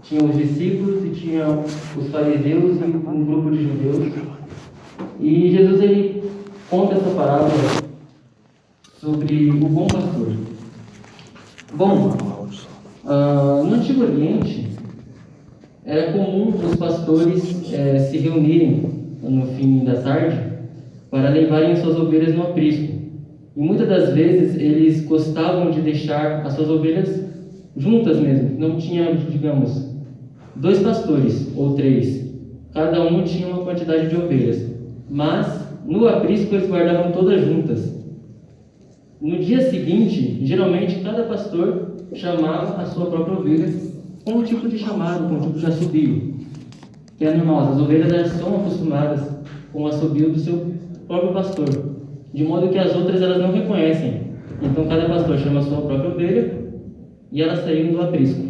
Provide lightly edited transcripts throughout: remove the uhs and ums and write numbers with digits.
Tinha os discípulos e tinha os fariseus e um grupo de judeus. E Jesus ele conta essa parábola sobre o bom pastor. Bom, no Antigo Oriente era comum os pastores se reunirem no fim da tarde para levarem suas ovelhas no aprisco. E muitas das vezes eles gostavam de deixar as suas ovelhas juntas mesmo. Não tinha, digamos, 2 pastores ou 3. Cada um tinha uma quantidade de ovelhas. Mas no aprisco eles guardavam todas juntas. No dia seguinte, geralmente cada pastor chamava a sua própria ovelha com um tipo de chamado, com um tipo de assobio, que é normal. As ovelhas elas são acostumadas com o assobio do seu próprio pastor, de modo que as outras elas não reconhecem. Então cada pastor chama a sua própria ovelha e elas saíram do aprisco.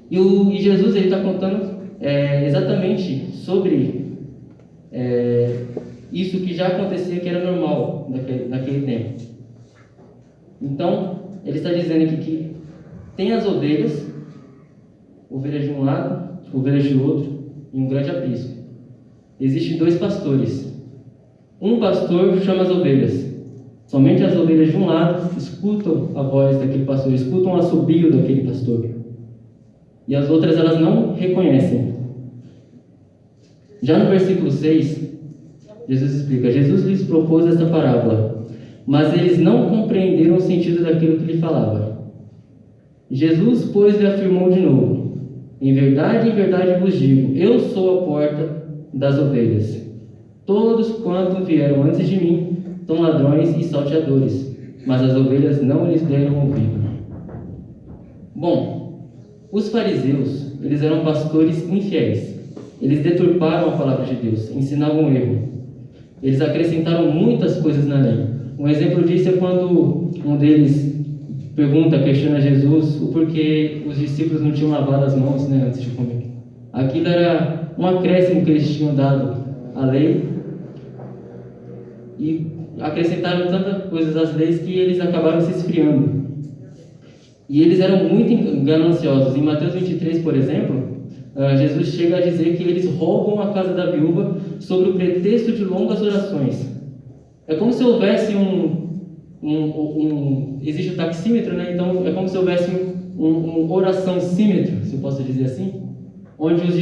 E Jesus está contando exatamente sobre isso que já acontecia, que era normal naquele tempo. Então, ele está dizendo aqui que tem as ovelhas de um lado, ovelhas de outro, e um grande aprisco. Existem 2 pastores. Um pastor chama as ovelhas. Somente as ovelhas de um lado escutam a voz daquele pastor, escutam o assobio daquele pastor. E as outras elas não reconhecem. Já no versículo 6, Jesus explica: Jesus lhes propôs esta parábola, mas eles não compreenderam o sentido daquilo que lhe falava. Jesus, pois, lhe afirmou de novo: em verdade vos digo, eu sou a porta das ovelhas. Todos quanto vieram antes de mim são ladrões e salteadores, mas as ovelhas não lhes deram ouvido. Bom, os fariseus, eles eram pastores infiéis. Eles deturparam a palavra de Deus, ensinavam erro. Eles acrescentaram muitas coisas na lei. Um exemplo disso é quando um deles questiona Jesus o porquê os discípulos não tinham lavado as mãos antes de comer. Aquilo era um acréscimo que eles tinham dado à lei. E acrescentaram tantas coisas às leis que eles acabaram se esfriando. E eles eram muito gananciosos. Em Mateus 23, por exemplo, Jesus chega a dizer que eles roubam a casa da viúva sob o pretexto de longas orações. É como se houvesse existe o taxímetro, né? Então é como se houvesse um oraçãozímetro, se eu posso dizer assim, onde os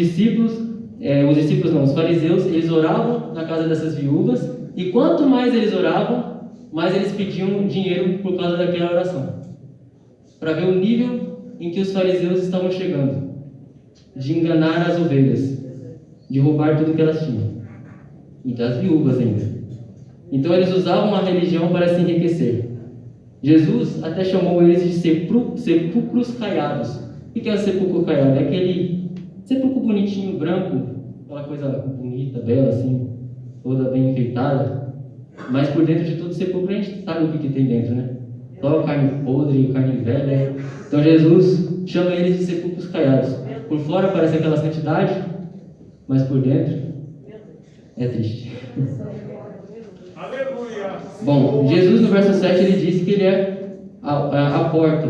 fariseus, eles oravam na casa dessas viúvas, e quanto mais eles oravam, mais eles pediam dinheiro por causa daquela oração, para ver o nível em que os fariseus estavam chegando, de enganar as ovelhas, de roubar tudo que elas tinham, e das viúvas ainda. Então eles usavam a religião para se enriquecer. Jesus até chamou eles de sepulcros caiados. O que é sepulcro caiado? É aquele sepulcro bonitinho, branco, aquela coisa bonita, bela assim, toda bem enfeitada, mas por dentro de todo sepulcro a gente sabe o que tem dentro, né? Só carne podre, carne velha. Então Jesus chama eles de sepulcros caiados. Por fora parece aquela santidade, mas por dentro é triste. Bom, Jesus no verso 7 ele disse que ele é a porta.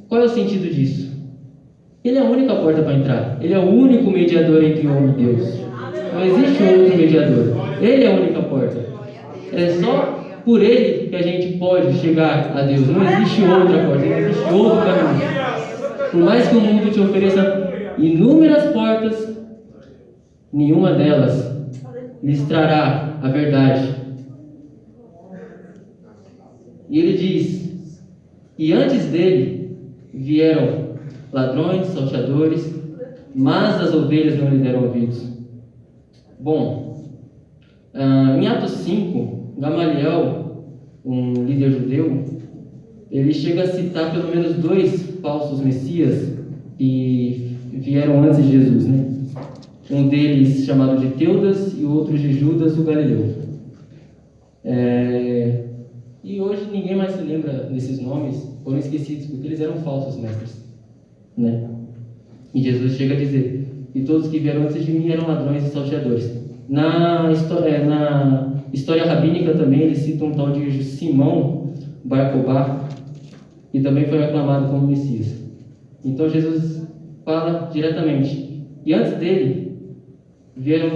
Qual é o sentido disso? Ele é a única porta para entrar. Ele é o único mediador entre o homem e Deus. Não existe outro mediador. Ele é a única porta. É só por ele que a gente pode chegar a Deus. Não existe outra porta, não existe outro caminho. Por mais que o mundo te ofereça inúmeras portas, nenhuma delas lhes trará a verdade. E ele diz: e antes dele vieram ladrões, salteadores, mas as ovelhas não lhe deram ouvidos. Bom, em Atos 5, Gamaliel, um líder judeu, ele chega a citar pelo menos 2 falsos messias que vieram antes de Jesus, né? Um deles chamado de Teudas e o outro de Judas o Galileu. E hoje ninguém mais se lembra desses nomes, foram esquecidos porque eles eram falsos mestres, né? E Jesus chega a dizer: e todos que vieram antes de mim eram ladrões e salteadores. Na história rabínica também eles citam um tal de Simão Bar Cobar, que também foi aclamado como Messias. Então Jesus fala diretamente. E antes dele, vieram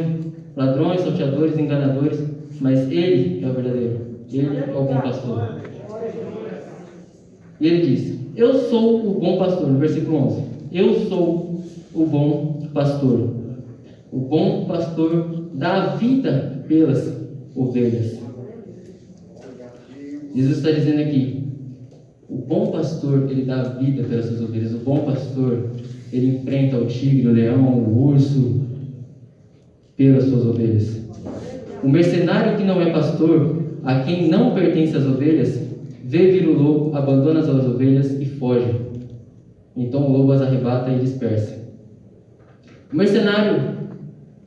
ladrões, salteadores, enganadores, mas ele é o verdadeiro. Ele é o bom pastor. E ele diz: eu sou o bom pastor, no versículo 11. Eu sou o bom pastor. O bom pastor dá a vida pelas ovelhas. Jesus está dizendo aqui: o bom pastor, ele dá a vida pelas suas ovelhas. O bom pastor, ele enfrenta o tigre, o leão, o urso pelas suas ovelhas. O mercenário que não é pastor, a quem não pertence as ovelhas, vê vir o lobo, abandona as ovelhas e foge. Então o lobo as arrebata e dispersa. O mercenário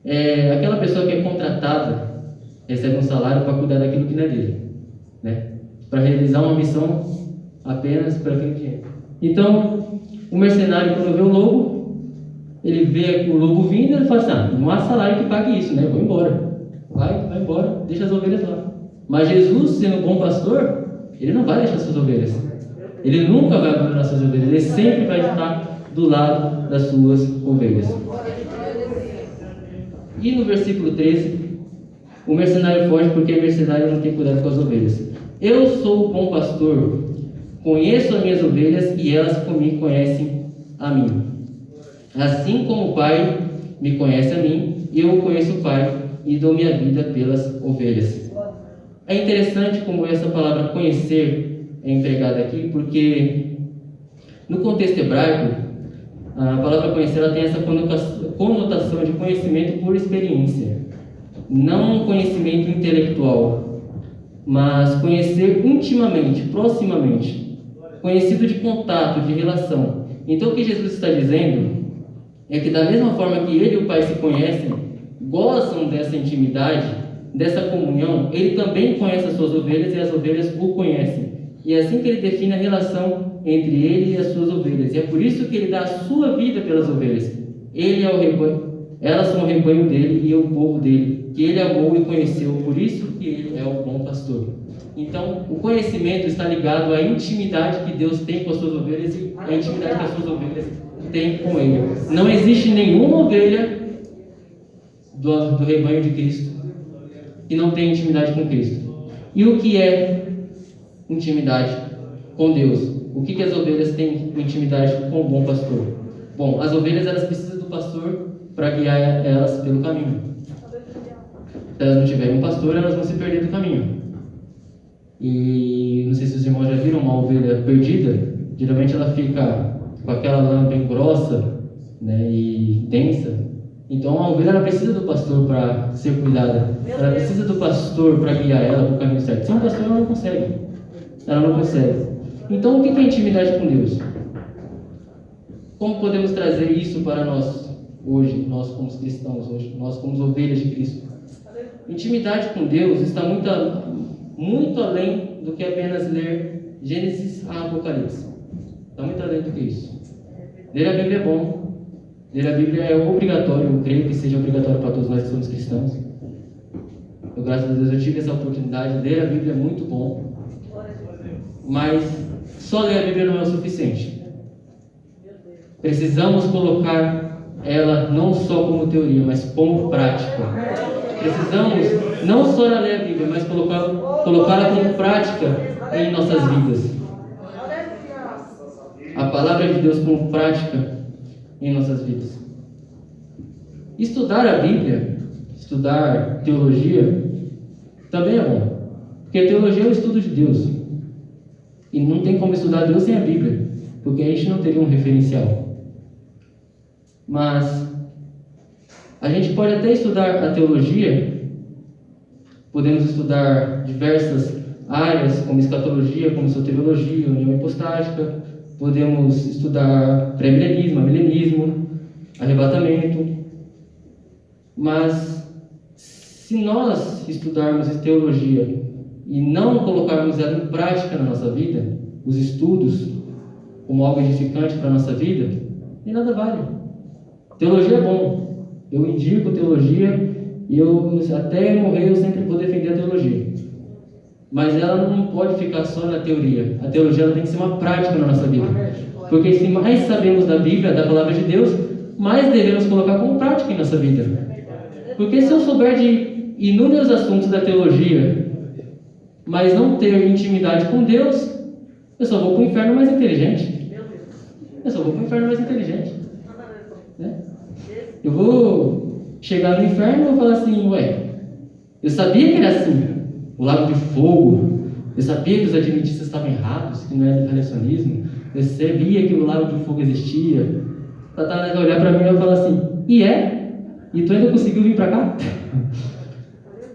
é aquela pessoa que é contratada, recebe um salário para cuidar daquilo que não é dele, né? Para realizar uma missão apenas para aquele dinheiro. Então, o mercenário, quando vê o lobo, ele vê o lobo vindo e ele fala assim: não há salário que pague isso, né? Eu vou embora. Vai embora, deixa as ovelhas lá. Mas Jesus, sendo bom pastor, ele não vai deixar suas ovelhas. Ele nunca vai abandonar suas ovelhas. Ele sempre vai estar do lado das suas ovelhas. E no versículo 13, o mercenário foge porque o mercenário não tem cuidado com as ovelhas. Eu sou o bom pastor, conheço as minhas ovelhas e elas me conhecem a mim. Assim como o Pai me conhece a mim, eu conheço o Pai e dou minha vida pelas ovelhas. É interessante como essa palavra conhecer é empregada aqui, porque no contexto hebraico, a palavra conhecer ela tem essa conotação de conhecimento por experiência, não conhecimento intelectual, mas conhecer intimamente, proximamente, conhecido de contato, de relação. Então o que Jesus está dizendo é que da mesma forma que ele e o Pai se conhecem, gozam dessa intimidade, dessa comunhão, ele também conhece as suas ovelhas e as ovelhas o conhecem. E é assim que ele define a relação entre ele e as suas ovelhas. E é por isso que ele dá a sua vida pelas ovelhas. Ele é o rebanho, elas são o rebanho dele e o povo dele, que ele amou e conheceu. Por isso que ele é o bom pastor. Então, o conhecimento está ligado à intimidade que Deus tem com as suas ovelhas e à intimidade que as suas ovelhas têm com ele. Não existe nenhuma ovelha do rebanho de Cristo que não tem intimidade com Cristo. E o que é intimidade com Deus? O que as ovelhas têm intimidade com o bom pastor? Bom, as ovelhas elas precisam do pastor para guiar elas pelo caminho. Se elas não tiverem um pastor, elas vão se perder do caminho. E não sei se os irmãos já viram uma ovelha perdida. Geralmente ela fica com aquela lã bem grossa, né, e densa. Então a ovelha ela precisa do pastor para ser cuidada. Ela precisa do pastor para guiar ela para o caminho certo. Sem um pastor ela não consegue. Ela não consegue. Então o que é intimidade com Deus? Como podemos trazer isso para nós hoje, nós como cristãos hoje, nós como ovelhas de Cristo? Intimidade com Deus está muito além do que apenas ler Gênesis a Apocalipse. Está muito além do que isso. Ler a Bíblia é bom. Ler a Bíblia é obrigatório, eu creio que seja obrigatório para todos nós que somos cristãos. Eu, graças a Deus, eu tive essa oportunidade. Ler a Bíblia é muito bom, mas só ler a Bíblia não é o suficiente. Precisamos colocar ela não só como teoria, mas como prática. Precisamos não só ler a Bíblia, mas colocá-la como prática em nossas vidas. A palavra de Deus como prática em nossas vidas. Estudar a Bíblia, estudar teologia, também é bom. Porque a teologia é o estudo de Deus. E não tem como estudar Deus sem a Bíblia, porque a gente não teria um referencial. Mas a gente pode até estudar a teologia, podemos estudar diversas áreas, como escatologia, como soteriologia, união hipostática, podemos estudar pré-milenismo, milenismo, arrebatamento. Mas se nós estudarmos teologia e não colocarmos ela em prática na nossa vida, os estudos como algo edificante para a nossa vida, nem nada vale. Teologia é bom, eu indico teologia e até morrer eu sempre vou defender a teologia. Mas ela não pode ficar só na teoria. A teologia ela tem que ser uma prática na nossa vida. Porque se mais sabemos da Bíblia, da palavra de Deus, mais devemos colocar como prática em nossa vida. Porque se eu souber de inúmeros assuntos da teologia, mas não ter intimidade com Deus, eu só vou para o inferno mais inteligente. Né? Eu vou chegar no inferno e vou falar assim, eu sabia que era assim, o lago de fogo, eu sabia que os adventistas estavam errados, que não era negacionismo, eu sabia que o lago de fogo existia. Satanás vai olhar para mim e vai falar assim, e tu ainda conseguiu vir para cá?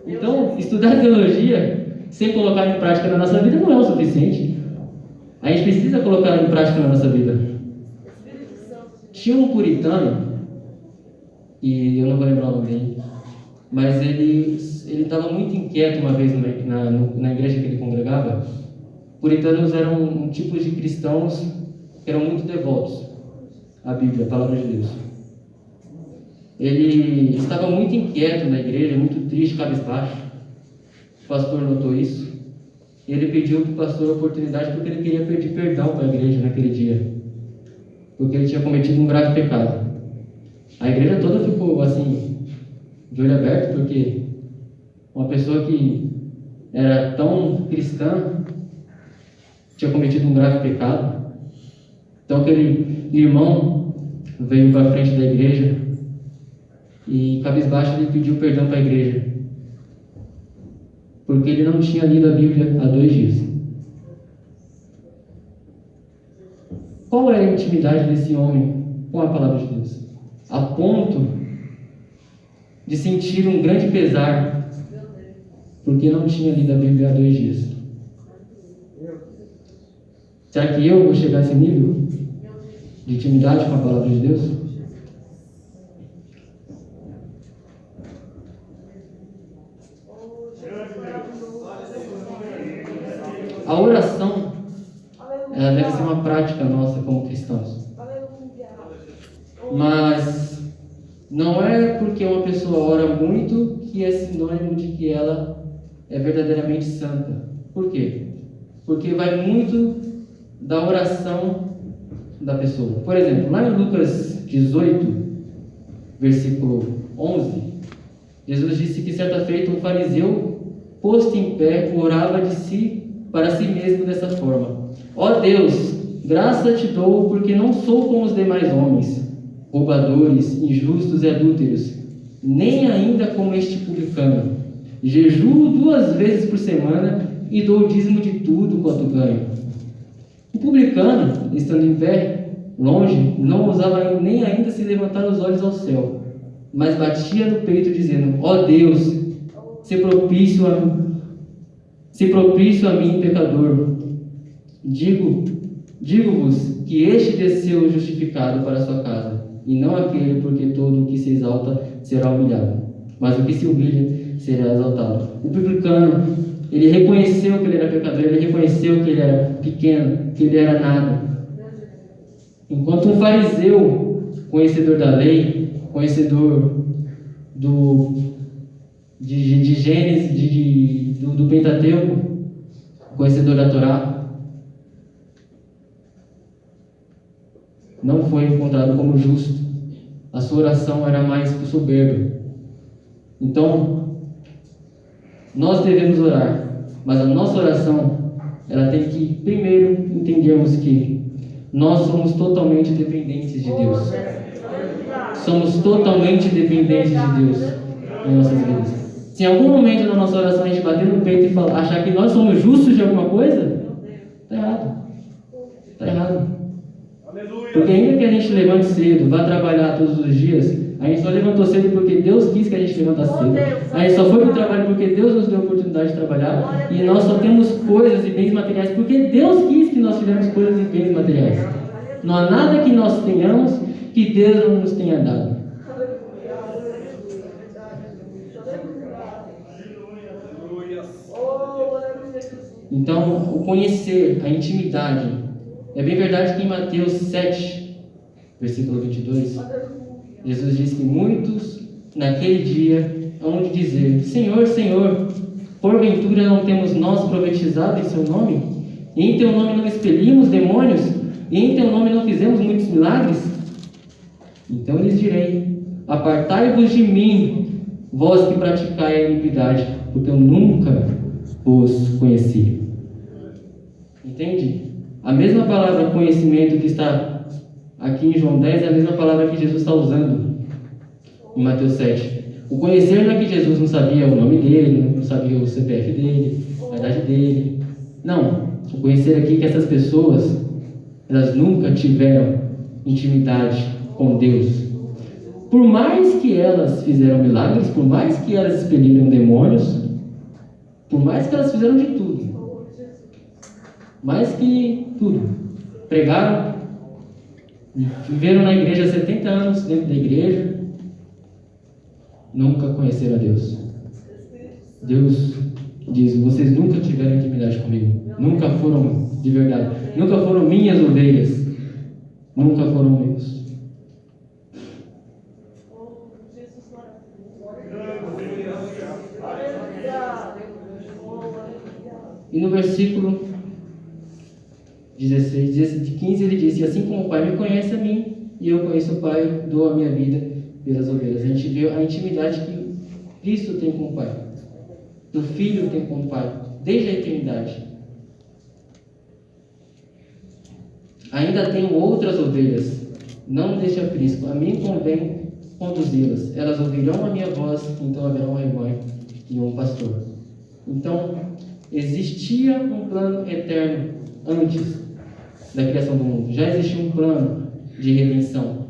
Então, estudar teologia sem colocar em prática na nossa vida não é o suficiente. A gente precisa colocar em prática na nossa vida. Tinha um puritano, e eu não vou lembrar o nome dele, mas ele estava muito inquieto uma vez na igreja que ele congregava. Puritanos eram um tipo de cristãos que eram muito devotos à Bíblia, à palavra de Deus. Ele estava muito inquieto na igreja, muito triste, cabisbaixo. O pastor notou isso. Ele pediu para o pastor a oportunidade porque ele queria pedir perdão para a igreja naquele dia, porque ele tinha cometido um grave pecado. A igreja toda ficou assim, de olho aberto, porque uma pessoa que era tão cristã tinha cometido um grave pecado. Então aquele irmão veio para a frente da igreja e, cabisbaixo, ele pediu perdão para a igreja, porque ele não tinha lido a Bíblia há 2 dias. Qual era a intimidade desse homem com a palavra de Deus? A ponto de sentir um grande pesar, porque não tinha lido a Bíblia há 2 dias. Será que eu vou chegar a esse nível de intimidade com a palavra de Deus? A oração, ela deve ser uma prática nossa como cristãos. Mas não é porque uma pessoa ora muito que é sinônimo de que ela é verdadeiramente santa. Por quê? Porque vai muito da oração da pessoa. Por exemplo, lá em Lucas 18, versículo 11, Jesus disse que certa feita um fariseu, posto em pé, orava para si mesmo dessa forma: ó Deus, graça te dou, porque não sou como os demais homens, roubadores, injustos e adúlteros, nem ainda como este publicano. Jejuo 2 vezes por semana e dou o dízimo de tudo quanto ganho. O publicano, estando em pé, longe, não ousava nem ainda se levantar os olhos ao céu, mas batia no peito, dizendo: ó Deus, se propício a mim, pecador. Digo-vos que este desceu justificado para a sua casa, e não aquele, porque todo o que se exalta será humilhado, mas o que se humilha será exaltado. O publicano, ele reconheceu que ele era pecador, ele reconheceu que ele era pequeno, que ele era nada. Enquanto um fariseu, conhecedor da lei, conhecedor de Gênesis, do Pentateuco, conhecedor da Torá, não foi encontrado como justo. A sua oração era mais soberba. Então, nós devemos orar, mas a nossa oração, ela tem que primeiro entendermos que nós somos totalmente dependentes de Deus. Somos totalmente dependentes de Deus em nossas vidas. Se em algum momento da nossa oração a gente bater no peito e achar que nós somos justos de alguma coisa, está errado. Está errado. Porque ainda que a gente levante cedo, vá trabalhar todos os dias, a gente só levantou cedo porque Deus quis que a gente levantasse cedo. A gente só foi para o trabalho porque Deus nos deu a oportunidade de trabalhar. E nós só temos coisas e bens materiais porque Deus quis que nós tivéssemos coisas e bens materiais. Não há nada que nós tenhamos que Deus não nos tenha dado. Então, o conhecer, a intimidade. É bem verdade que em Mateus 7, versículo 22, Jesus diz que muitos naquele dia hão de dizer: Senhor, Senhor, porventura não temos nós profetizado em seu nome? E em teu nome não expelimos demônios? e em teu nome não fizemos muitos milagres? Então lhes direi: apartai-vos de mim, vós que praticai a iniquidade, porque eu nunca os conheci. Entende? A mesma palavra conhecimento que está aqui em João 10 é a mesma palavra que Jesus está usando em Mateus 7. O conhecer não é que Jesus não sabia o nome dele, não sabia o CPF dele, a idade dele. Não. O conhecer aqui é que essas pessoas, elas nunca tiveram intimidade com Deus. Por mais que elas fizeram milagres, por mais que elas expeliram demônios, por mais que elas fizeram de tudo, mais que tudo, pregaram, viveram na igreja 70 anos, dentro da igreja, nunca conheceram a Deus. Deus diz: vocês nunca tiveram intimidade comigo, nunca foram de verdade, nunca foram minhas ovelhas, nunca foram meus. E no versículo 16, de 15, ele diz: e assim como o Pai me conhece a mim, e eu conheço o Pai, dou a minha vida pelas ovelhas. A gente vê a intimidade que Cristo tem com o Pai, que o Filho tem com o Pai, desde a eternidade. Ainda tenho outras ovelhas, não deste aprisco, a mim convém conduzi-las. Elas ouvirão a minha voz, então haverá um rebanho e um pastor. Então, existia um plano eterno antes da criação do mundo. Já existia um plano de redenção.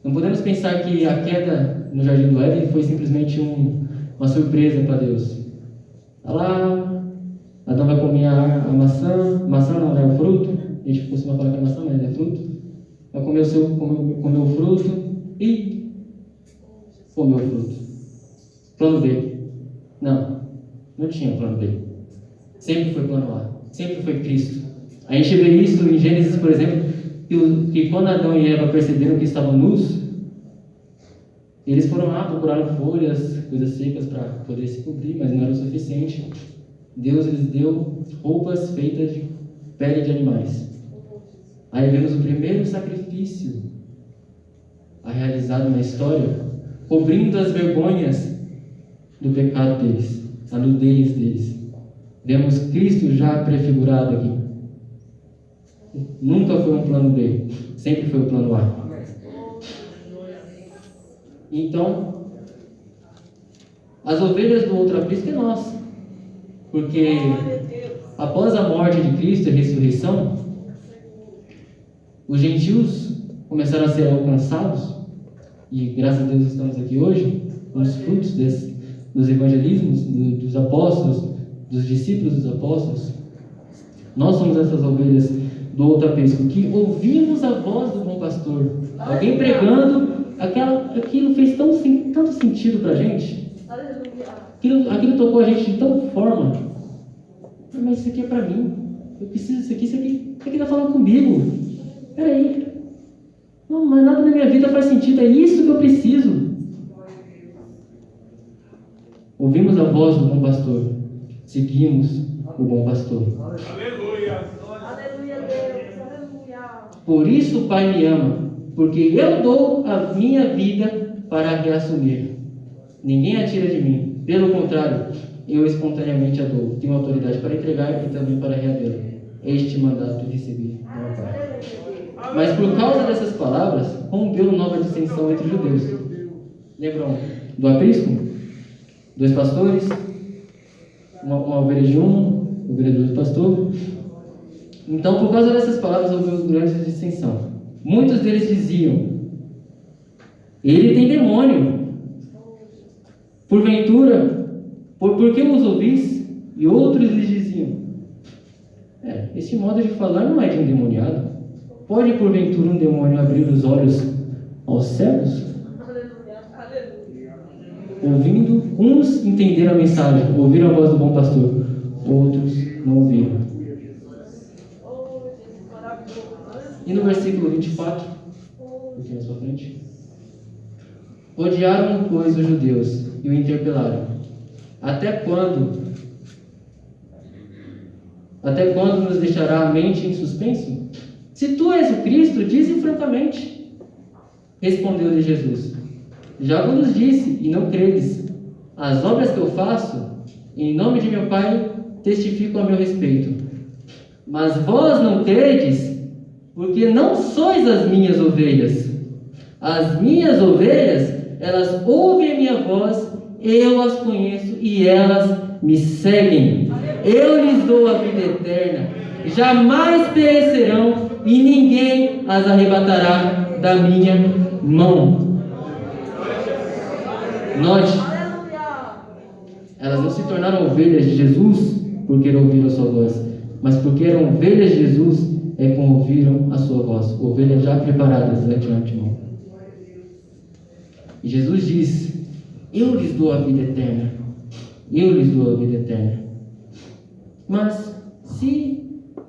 Não podemos pensar que a queda no Jardim do Éden foi simplesmente uma surpresa para Deus. Olha lá, Adão vai comer a maçã não é o fruto, a gente costuma falar que é maçã, mas é fruto. Vai comer comeu o fruto e comeu o fruto. Plano B. Não tinha plano B. Sempre foi plano A. Sempre foi Cristo. A gente vê isso em Gênesis, por exemplo, que quando Adão e Eva perceberam que estavam nus, eles foram lá, procuraram folhas, coisas secas para poder se cobrir, mas não era o suficiente. Deus lhes deu roupas feitas de pele de animais. Aí vemos o primeiro sacrifício realizado na história, cobrindo as vergonhas do pecado deles, a nudez deles. Vemos Cristo já prefigurado aqui. Nunca foi um plano B, sempre foi o plano A. Então, as ovelhas do outro aprisco é nós, porque após a morte de Cristo e a ressurreição, os gentios começaram a ser alcançados, e graças a Deus estamos aqui hoje, com os frutos dos evangelismos, dos apóstolos, dos discípulos dos apóstolos. Nós somos essas ovelhas do outro aprisco, que ouvimos a voz do bom pastor. Alguém pregando, aquilo fez tanto sentido para a gente. Aquilo tocou a gente de tal forma. Mas isso aqui é para mim. Eu preciso disso aqui está falando comigo. Peraí. Não, mas nada na minha vida faz sentido. É isso que eu preciso. Ouvimos a voz do bom pastor. Seguimos o bom pastor. Aleluia. Aleluia, Deus. Aleluia. Por isso o Pai me ama, porque eu dou a minha vida para a reassumir. Ninguém a tira de mim. Pelo contrário, eu espontaneamente a dou. Tenho autoridade para entregar e também para reavê-la. Este mandato recebi do meu Pai. Mas por causa dessas palavras, rompeu nova dissensão entre os judeus. Lembram do aprisco? 2 pastores, uma ovelha de ovelha do outro pastor. Então, por causa dessas palavras, houve grande dissensão. Muitos deles diziam: ele tem demônio. Porventura, por que os ouvis? E outros lhes diziam: esse modo de falar não é de um endemoniado. Pode, porventura, um demônio abrir os olhos aos cegos? Ouvindo, uns entenderam a mensagem, ouviram a voz do bom pastor, outros não ouviram. E no versículo 24, aqui na sua frente: odiaram, pois, os judeus e o interpelaram: até quando nos deixará a mente em suspenso? Se tu és o Cristo, dize francamente. Respondeu-lhe Jesus: já vos disse, e não credes. As obras que eu faço, em nome de meu Pai, testificam a meu respeito. Mas vós não credes, porque não sois as minhas ovelhas. As minhas ovelhas, elas ouvem a minha voz, eu as conheço e elas me seguem. Eu lhes dou a vida eterna, jamais perecerão e ninguém as arrebatará da minha mão. Note, elas não se tornaram ovelhas de Jesus porque ouviram a sua voz, mas porque eram ovelhas de Jesus é como ouviram a sua voz, ovelhas já preparadas de antemão. E Jesus diz: eu lhes dou a vida eterna. Eu lhes dou a vida eterna. Mas se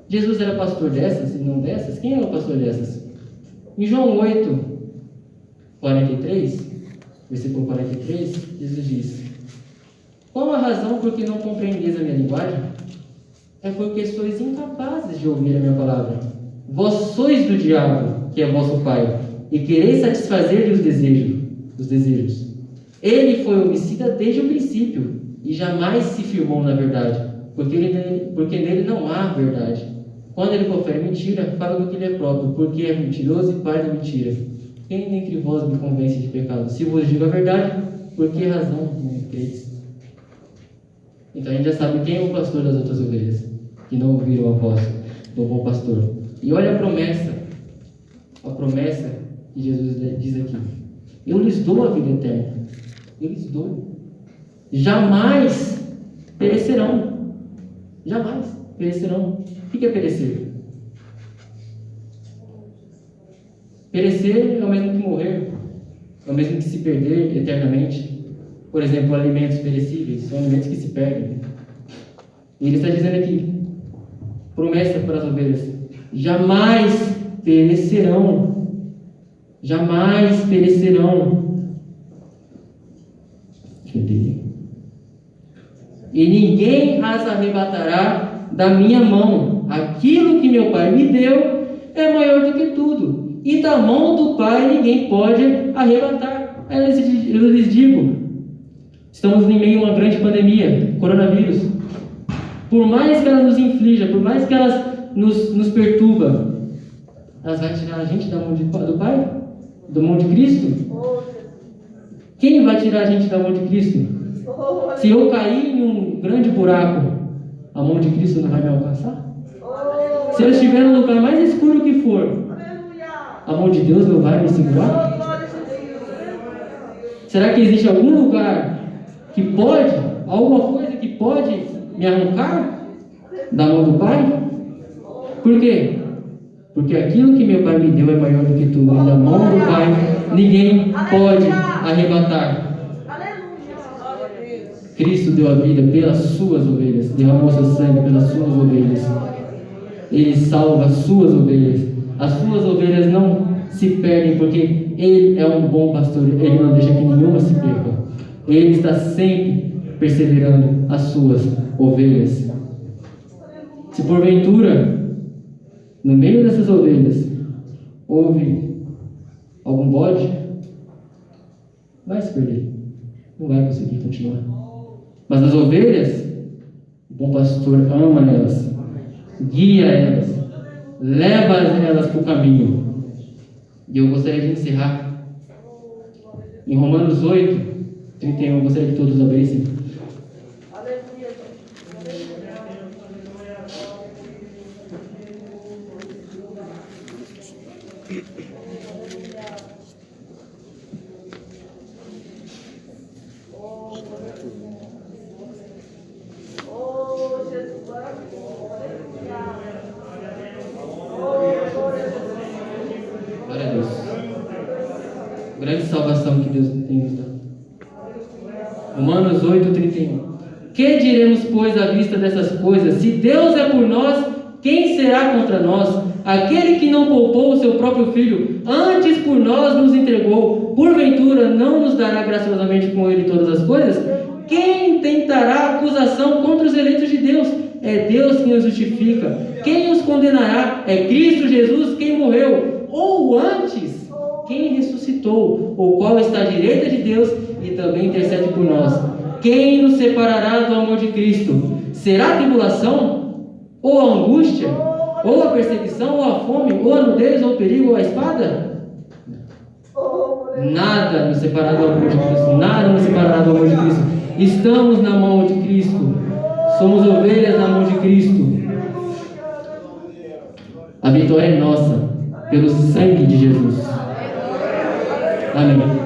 Jesus era pastor dessas e não dessas, quem é o pastor dessas? Em João 8, 43, versículo 43, Jesus diz: qual a razão por que não compreendeis a minha linguagem? É porque sois incapazes de ouvir a minha palavra. Vós sois do diabo, que é vosso pai, e quereis satisfazer-lhe os desejos. Ele foi homicida desde o princípio, e jamais se firmou na verdade, porque nele não há verdade. Quando ele profere mentira, fala do que lhe é próprio, porque é mentiroso e pai da mentira. Quem dentre vós me convence de pecado? Se vos digo a verdade, por que razão não creis? Então a gente já sabe quem é o pastor das outras ovelhas, que não ouviram a voz do bom pastor. E olha a promessa que Jesus diz aqui: eu lhes dou a vida eterna. Eu lhes dou. Jamais perecerão. Jamais perecerão. O que é perecer? Perecer é o mesmo que morrer, é o mesmo que se perder eternamente. Por exemplo, alimentos perecíveis são alimentos que se perdem. E ele está dizendo aqui, promessa para as ovelhas: jamais perecerão. Jamais perecerão. E ninguém as arrebatará da minha mão. Aquilo que meu Pai me deu é maior do que tudo, e da mão do Pai ninguém pode arrebatar. Eu lhes digo, estamos em meio a uma grande pandemia, coronavírus. Por mais que ela nos inflija, por mais que ela nos perturba, elas vão tirar a gente da mão do Pai? Da mão de Cristo? Quem vai tirar a gente da mão de Cristo? Se eu cair em um grande buraco, a mão de Cristo não vai me alcançar? Se eu estiver no lugar mais escuro que for, a mão de Deus não vai me segurar? Será que existe algum lugar que pode, alguma coisa que pode me arrancar da mão do Pai? Por quê? Porque aquilo que meu Pai me deu é maior do que tudo, e da mão do Pai ninguém pode arrebatar. Cristo deu a vida pelas suas ovelhas, derramou seu sangue pelas suas ovelhas. Ele salva as suas ovelhas. As suas ovelhas não se perdem, porque Ele é um bom pastor. Ele não deixa que nenhuma se perca. Ele está sempre perseverando as suas ovelhas. Se porventura, no meio dessas ovelhas, houve algum bode, vai se perder. Não vai conseguir continuar. Mas as ovelhas, o bom pastor ama elas, guia elas, leva elas para o caminho. E eu gostaria de encerrar em Romanos 8, 31. Eu gostaria que todos abrissem. Glória a Deus. Grande salvação que Deus tem nos dado. Romanos 8, 31. Que diremos, pois, à vista dessas coisas? Se Deus é por nós, quem será contra nós? Aquele que não poupou o seu próprio filho, antes por nós nos entregou, porventura não nos dará graciosamente com ele todas as coisas? Quem tentará acusação contra os eleitos de Deus? é Deus quem os justifica. Quem os condenará? É Cristo Jesus quem morreu, ou antes, quem ressuscitou, o qual está à direita de Deus e também intercede por nós. Quem nos separará do amor de Cristo? Será a tribulação? Ou a angústia? Ou a perseguição? Ou a fome? Ou a nudez? Ou o perigo? Ou a espada? Nada nos separará do amor de Cristo. Nada nos separará do amor de Cristo. Estamos na mão de Cristo. Somos ovelhas na mão de Cristo. A vitória é nossa, pelo sangue de Jesus. Amém.